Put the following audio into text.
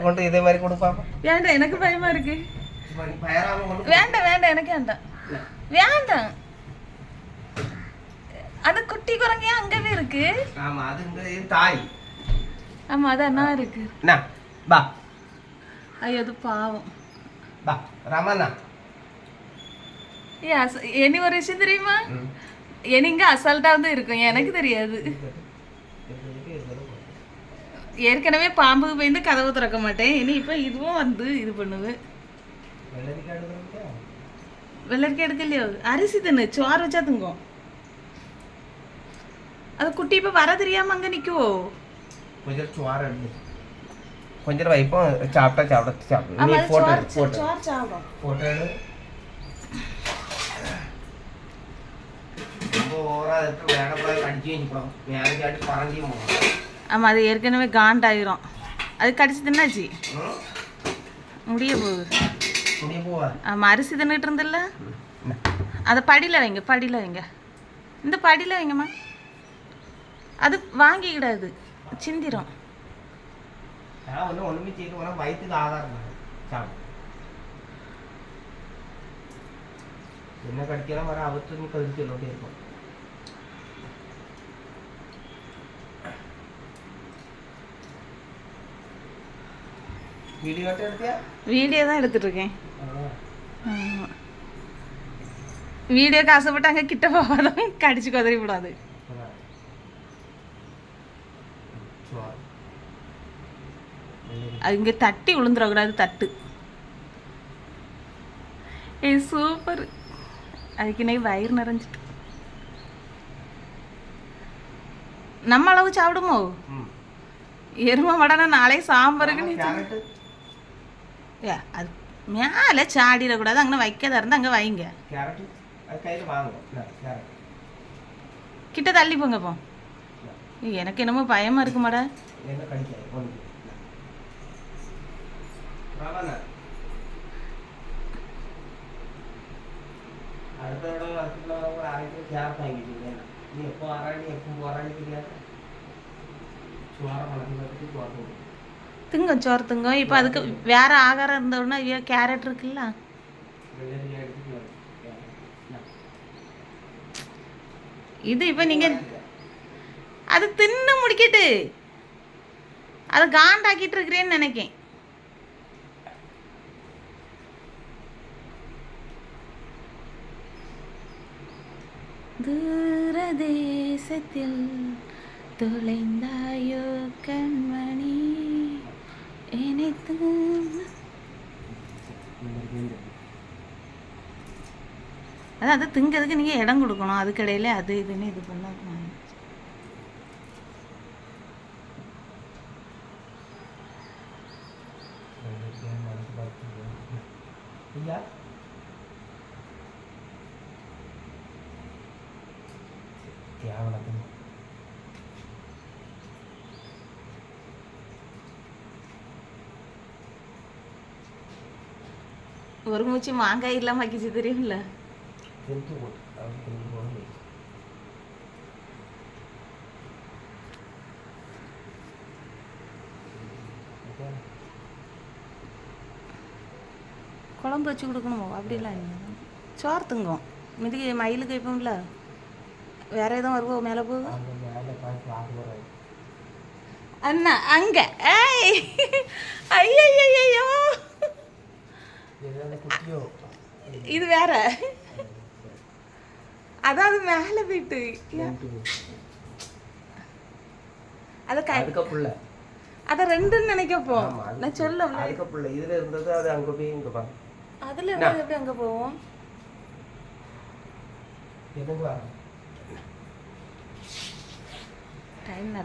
கொண்டு இதே மாதிரி கொடுப்பாங்க. வேண்டாம், எனக்கு பயமா இருக்கு. வேண்டாம் வேண்டாம், எனக்கு வேண்டாம் வேண்டாம். அது குட்டி குரங்கையா அங்கவே இருக்கு. ஆமா, அது தாய். ஆமா, அது அண்ணா இருக்கு. பா. ஐயோ, அது பாவம். பா ராமண்ணா. இனி ஒரு விஷயம் தெரியுமா? இங்க அசால்ட்டா வந்து இருக்கும், எனக்கு தெரியாது. ஏற்கனவே பாம்புக்கு பயந்து கதவு திறக்க மாட்டேன். இனி இப்ப இதுவும் வந்து இது பண்ணுவேன். வெள்ளரிக்காய் எடுக்கலையோ? அரிசி தின்னு, சோறு வச்சா திங்கும். அது குட்டி இப்ப வர தெரியாம அங்க நிக்குவோ. கொஞ்சம் சோறு எடுத்து கொஞ்சம் வைப்போம். சாப்பிட்டா சாப்பிடும். நீ போட்டோ சாப்பிடும். போட்டோ எடு. ரொம்ப ஓவரா இருக்கு. வேடப்படாது, கடிச்சு வச்சுக்கணும். வேலைக்கு அடி பறஞ்சியும் போகணும். ஆமா, அது ஏற்கனவே காண்டாயிரும். அது கடிச்சு தின்னாச்சு, முடிய போகுது. ஆமா, அரிசி தின்னுட்டு இருந்தில்ல, அதை படியில் வைங்க, படியில் வைங்க. இந்த படியில் வைங்கம்மா. அது வாங்கிக்கிடாது, சிந்திரும். ஒண்ணுமே செய்ய வயிற்றுக்கு ஆதாரம் என்ன கடிக்கலாம் வர அவற்று கழிச்சு சொல்லிட்டே இருக்கும். வீடியோ தான் எடுத்துட்டு இருக்கேன். வீடியோக்கு ஆசைப்பட்டு அங்கே கிட்ட போகாதான், கடிச்சு கொதறி விடாது. அது இங்கே தட்டி விழுந்துடக்கூடாது, தட்டு. சூப்பர். அதுக்கு இன்னைக்கு வயிறு நிறைஞ்சிட்டு. நம்ம அளவு சாப்பிடுமோ? எருமை மடனா நாளை சாம்பாருக்கு. அது மேலே சாடிடக்கூடாது, அங்கே வைக்கதா இருந்தால் அங்கே வைங்க. கிட்ட தள்ளி போங்க. போ, எனக்கு என்னமோ பயமா இருக்கு மாடா. திங்கும், சோறு திங்கும். இப்போ அதுக்கு வேற ஆகாரம் இருந்தோன்னா கேரட் இருக்குல்ல, இது இப்போ நீங்க அது தின்னு முடிக்கிட்டு அதை காண்டாக்கிட்டு இருக்கிறேன்னு நினைக்கேன். தூரதேசத்தில் தொலைந்தாயோ கண்மணி இணைத்து. அதான் அது திங்கிறதுக்கு நீங்கள் இடம் கொடுக்கணும். அதுக்கிடையில அது இதுன்னு இது பண்ண. ஒரு மூச்சு மாங்காய் இல்லாம வைக்கிச்சு தெரியும்ல. குழம்பு வச்சு கொடுக்கணுமோ? அப்படிலாம் இல்லை, சோறு திங்கும். மிதிக்கு மயிலுக்கு வைப்போம்ல, வேற எதுவும் வருவோம் மேலே போகும். அண்ணா அங்க ஐயோ, இது வேற. அதாவது மேல போயிட்டு அத ரெண்டுன்னு நினைக்கப்போ நான் சொல்ல. இதுல இருந்தது அது அங்க போய் இங்க பாருங்க. அதுல இருந்தது எப்படி அங்க போவோம்? டைம் நிறைய